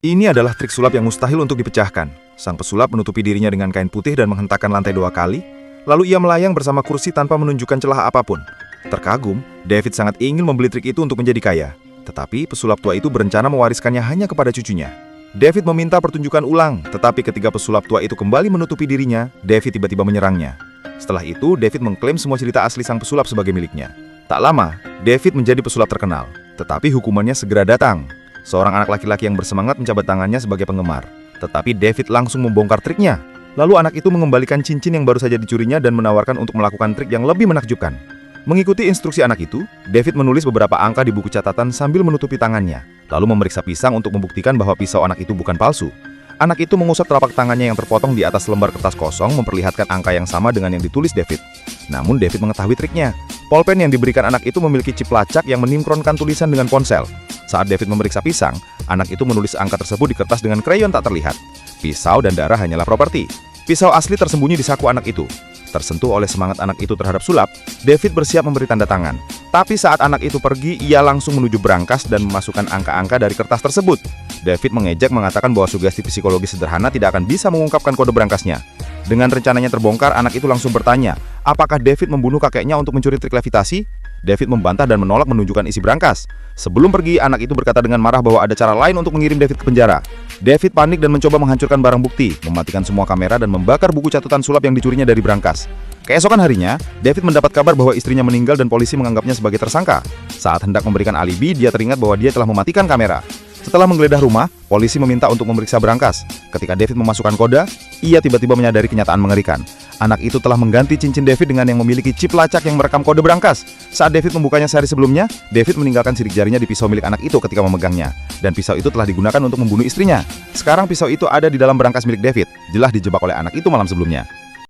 Ini adalah trik sulap yang mustahil untuk dipecahkan. Sang pesulap menutupi dirinya dengan kain putih dan menghentakkan lantai 2 kali, lalu ia melayang bersama kursi tanpa menunjukkan celah apapun. Terkagum, David sangat ingin membeli trik itu untuk menjadi kaya. Tetapi pesulap tua itu berencana mewariskannya hanya kepada cucunya. David meminta pertunjukan ulang, tetapi ketika pesulap tua itu kembali menutupi dirinya, David tiba-tiba menyerangnya. Setelah itu, David mengklaim semua cerita asli sang pesulap sebagai miliknya. Tak lama, David menjadi pesulap terkenal. Tetapi hukumannya segera datang. Seorang anak laki-laki yang bersemangat mencabat tangannya sebagai penggemar. Tetapi David langsung membongkar triknya. Lalu anak itu mengembalikan cincin yang baru saja dicurinya dan menawarkan untuk melakukan trik yang lebih menakjubkan. Mengikuti instruksi anak itu, David menulis beberapa angka di buku catatan sambil menutupi tangannya, lalu memeriksa pisang untuk membuktikan bahwa pisau anak itu bukan palsu. Anak itu mengusap telapak tangannya yang terpotong di atas lembar kertas kosong memperlihatkan angka yang sama dengan yang ditulis David. Namun David mengetahui triknya. Polpen yang diberikan anak itu memiliki chip lacak yang meninkronkan tulisan dengan ponsel. Saat David memeriksa pisang, anak itu menulis angka tersebut di kertas dengan krayon tak terlihat. Pisau dan darah hanyalah properti. Pisau asli tersembunyi di saku anak itu. Tersentuh oleh semangat anak itu terhadap sulap, David bersiap memberi tanda tangan. Tapi saat anak itu pergi, ia langsung menuju brankas dan memasukkan angka-angka dari kertas tersebut. David mengejek mengatakan bahwa sugesti psikologi sederhana tidak akan bisa mengungkapkan kode brankasnya. Dengan rencananya terbongkar, anak itu langsung bertanya, apakah David membunuh kakeknya untuk mencuri trik levitasi? David membantah dan menolak menunjukkan isi brankas. Sebelum pergi, anak itu berkata dengan marah bahwa ada cara lain untuk mengirim David ke penjara. David panik dan mencoba menghancurkan barang bukti, mematikan semua kamera dan membakar buku catatan sulap yang dicurinya dari brankas. Keesokan harinya, David mendapat kabar bahwa istrinya meninggal dan polisi menganggapnya sebagai tersangka. Saat hendak memberikan alibi, dia teringat bahwa dia telah mematikan kamera. Setelah menggeledah rumah, polisi meminta untuk memeriksa brankas. Ketika David memasukkan kode, ia tiba-tiba menyadari kenyataan mengerikan. Anak itu telah mengganti cincin David dengan yang memiliki chip lacak yang merekam kode brankas. Saat David membukanya sehari sebelumnya, David meninggalkan sidik jarinya di pisau milik anak itu ketika memegangnya. Dan pisau itu telah digunakan untuk membunuh istrinya. Sekarang pisau itu ada di dalam brankas milik David, jelas dijebak oleh anak itu malam sebelumnya.